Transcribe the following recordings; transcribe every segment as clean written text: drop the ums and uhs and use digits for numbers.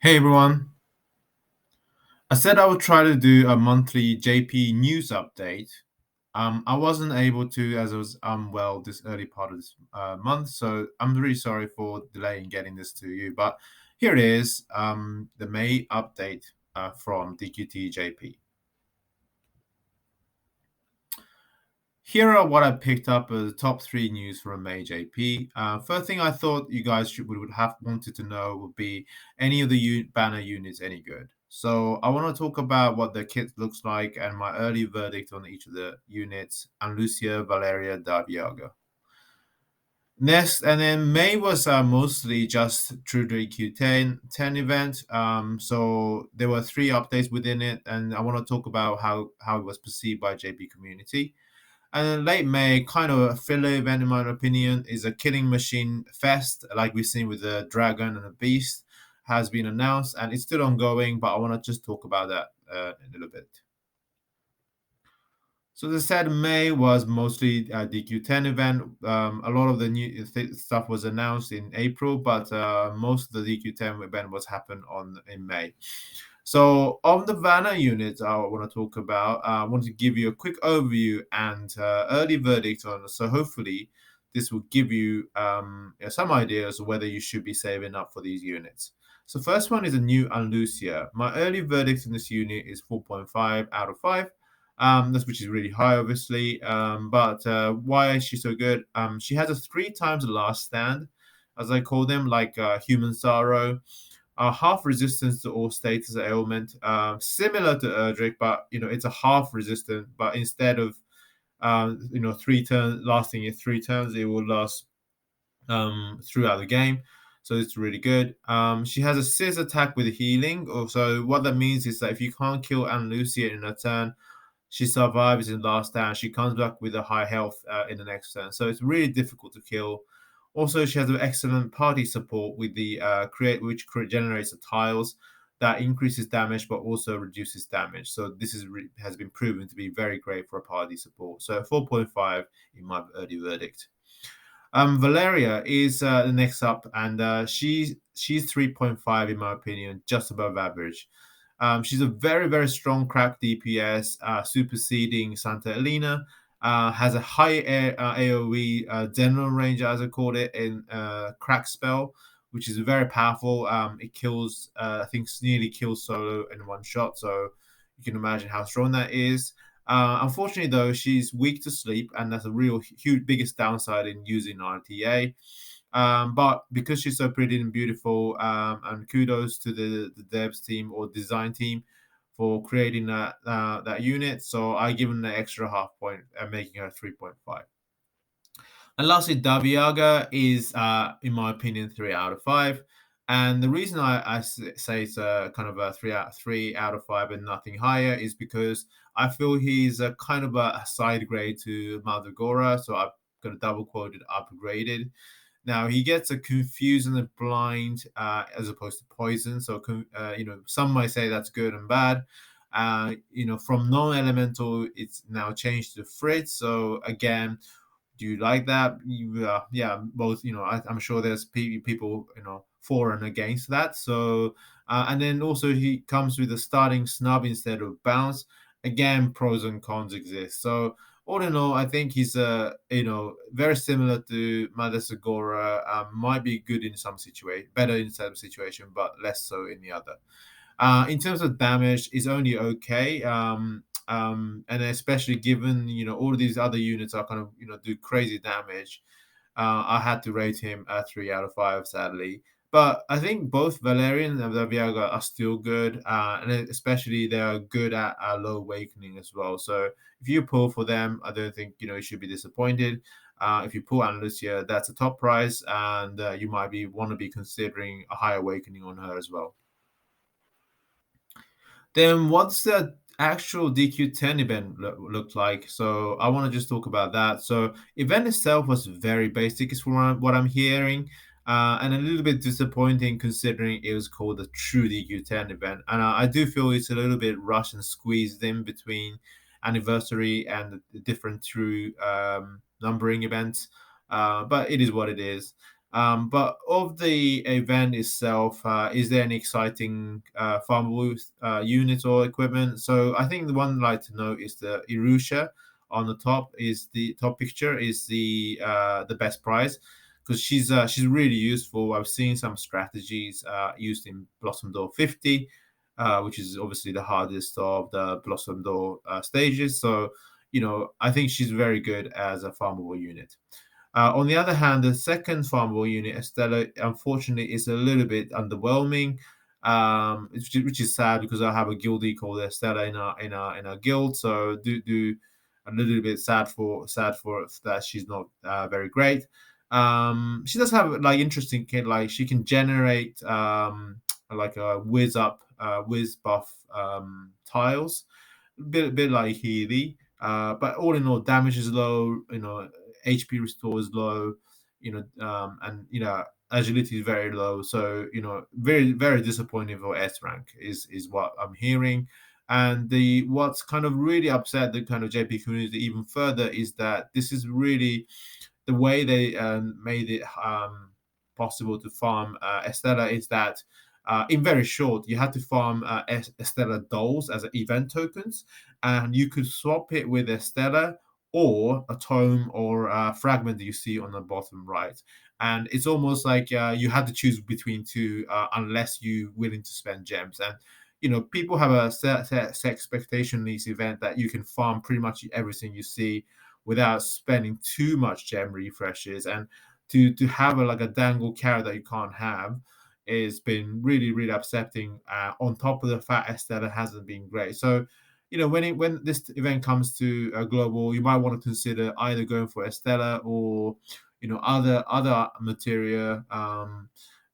Hey everyone. I said I would try to do a monthly JP news update. I wasn't able to as I was unwell this early part of this month, so I'm really sorry for delaying getting this to you. But here it is, the May update from DQT JP. Here are what I picked up as the top three news from May JP. First thing I thought you guys would have wanted to know would be any of the banner units any good. So I want to talk about what the kit looks like and my early verdict on each of the units, and Lucia, Valeria, Daviaga. Next, and then May was mostly just True DQ10 event. So there were three updates within it, and I want to talk about how it was perceived by JP community. And then late May, kind of a filler event, in my opinion, is a Killing Machine Fest, like we've seen with the Dragon and the Beast, has been announced and it's still ongoing, but I want to just talk about that a little bit. So as I said, May was mostly a DQ10 event. A lot of the new stuff was announced in April, but most of the DQ10 event was happened in May. So on the Vanna units, I want to talk about. I want to give you a quick overview and early verdict on. So hopefully, this will give you some ideas of whether you should be saving up for these units. So first one is a new Anlucia. My early verdict in this unit is 4.5 out of 5. That's which is really high, obviously. But why is she so good? She has a 3 times last stand, as I call them, like Human Sorrow. Half resistance to all status ailment, similar to Erdrick, but it's a half resistant. But instead of 3 turns lasting it 3 turns, it will last throughout the game. So it's really good. She has a scissor attack with healing. Also, what that means is that if you can't kill Anna Lucia in a turn, she survives in last stand. She comes back with a high health in the next turn. So it's really difficult to kill. Also, she has an excellent party support with the which generates the tiles that increases damage but also reduces damage. So this has been proven to be very great for a party support. So 4.5 in my early verdict. Valeria is the next up, and she's 3.5 in my opinion, just above average. She's a very, very strong crack DPS, superseding Santa Elena. Has a high AoE general range, as I called it, in crack spell, which is very powerful. It kills, I think, nearly kills solo in one shot. So you can imagine how strong that is. Unfortunately, though, she's weak to sleep, and that's a real huge biggest downside in using RTA. But because she's so pretty and beautiful, and kudos to the devs team or design team for creating that unit. So I give them an extra half point and making her 3.5. And lastly, Daviaga is, in my opinion, 3 out of 5. And the reason I say it's a kind of a 3 out of 5 and nothing higher is because I feel he's a kind of a side grade to Madrigora. So I've got a double quoted upgraded. Now he gets a confused and a blind as opposed to poison. So some might say that's good and bad. From non-elemental, it's now changed to Fritz. So again, do you like that? Yeah, both. I'm sure there's people for and against that. So and then also he comes with a starting snub instead of bounce. Again, pros and cons exist. So all in all, I think he's very similar to Madasagora. Might be good in some situation, better in some situation, but less so in the other. In terms of damage, is only okay. And especially given all of these other units are kind of do crazy damage. I had to rate him a 3 out of 5, sadly. But I think both Valerian and Viaga are still good, and especially they are good at low awakening as well. So if you pull for them, I don't think you should be disappointed. If you pull Anna Lucia, that's a top price, and you might want to be considering a high awakening on her as well. Then what's the actual DQ10 event look like? So I want to just talk about that. So event itself was very basic, is what I'm hearing, and a little bit disappointing considering it was called the true DQ10 event. And I do feel it's a little bit rushed and squeezed in between anniversary and the different true numbering events. But it is what it is. But of the event itself, is there any exciting farmable unit or equipment? So I think the one I'd like to note is the Irusha on the top. Is the top picture is the best prize, because she's really useful. I've seen some strategies used in Blossom Door 50, which is obviously the hardest of the Blossom Door stages. So I think she's very good as a farmable unit. On the other hand, the second farmable unit, Estella, unfortunately, is a little bit underwhelming, which is sad because I have a guildie called Estella in our guild. So do a little bit sad for that she's not very great. She does have like interesting kit, like she can generate like a whiz buff tiles, a bit like Healy. But all in all, damage is low. HP restore is low. And agility is very low. So very very disappointing for S rank is what I'm hearing. And the what's kind of really upset the kind of JP community even further is that this is really the way they made it possible to farm Estella is that in very short, you had to farm Estella dolls as event tokens, and you could swap it with Estella or a tome or a fragment that you see on the bottom right. And it's almost like you had to choose between two unless you're willing to spend gems. And people have a set expectation in this event that you can farm pretty much everything you see without spending too much gem refreshes. And to have like a dangle carrot that you can't have has been really really upsetting. On top of the fact Estella hasn't been great. So when this event comes to global, you might want to consider either going for Estella or other materia.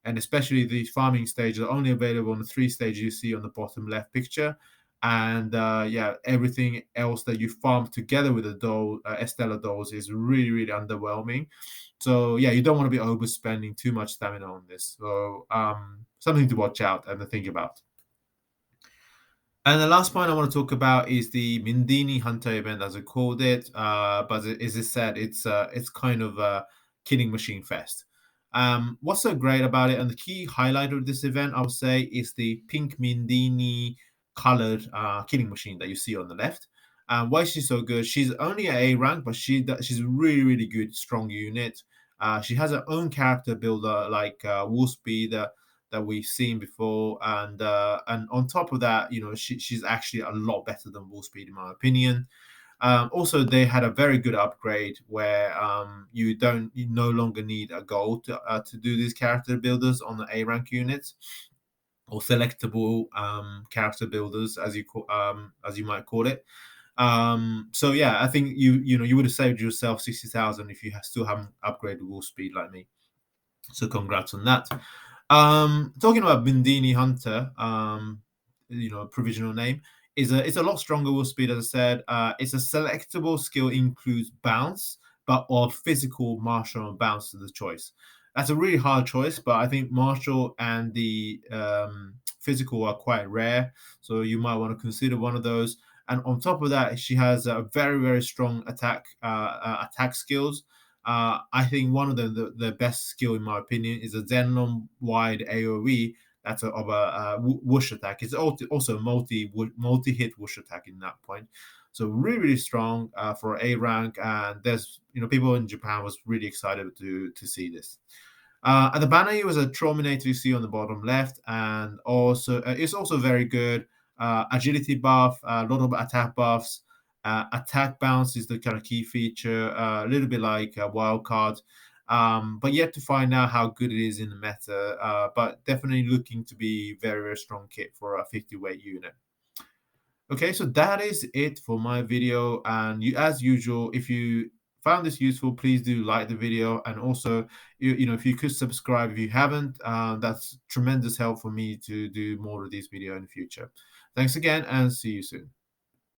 And especially the farming stage are only available on the 3 stages you see on the bottom left picture. And yeah, everything else that you farm together with the doll, Estella dolls, is really really underwhelming. So yeah, you don't want to be overspending too much stamina on this. So something to watch out and to think about. And the last point I want to talk about is the Mindini Hunter event, as I called it. But as I said, it's kind of a killing machine fest. What's so great about it, and the key highlight of this event, I would say, is the pink Mindini colored killing machine that you see on the left. Why is she so good? She's only at A rank, but she's really really good, strong unit. She has her own character builder like Wolfspeed that we've seen before, and on top of that, she's actually a lot better than Wolfspeed in my opinion. Also, they had a very good upgrade where you no longer need a gold to do these character builders on the A rank units, or selectable character builders, as you might call it. So yeah, I think you would have saved yourself 60,000 if you still haven't upgraded Wolfspeed like me. So congrats on that. Talking about Bindini Hunter, provisional name, it's a lot stronger with speed, as I said. It's a selectable skill, includes bounce, but or physical, martial, and bounce to the choice. That's a really hard choice, but I think martial and the physical are quite rare, so you might want to consider one of those. And on top of that, she has a very very strong attack skills. I think one of the best skill, in my opinion, is a Zenlong wide AoE. That's of a whoosh attack. It's also multi hit whoosh attack in that point. So really really strong for A rank, and there's people in Japan was really excited to see this. At the banner, it was a Trominator you see on the bottom left, and also it's also very good. Agility buff, a lot of attack buffs. Attack bounce is the kind of key feature, a little bit like a wild card, but yet to find out how good it is in the meta. But definitely looking to be very very strong kit for a 50 weight unit. Okay, so that is it for my video. And as usual, if you found this useful, please do like the video, and also if you could subscribe if you haven't. That's tremendous help for me to do more of these videos in the future. Thanks again, and see you soon.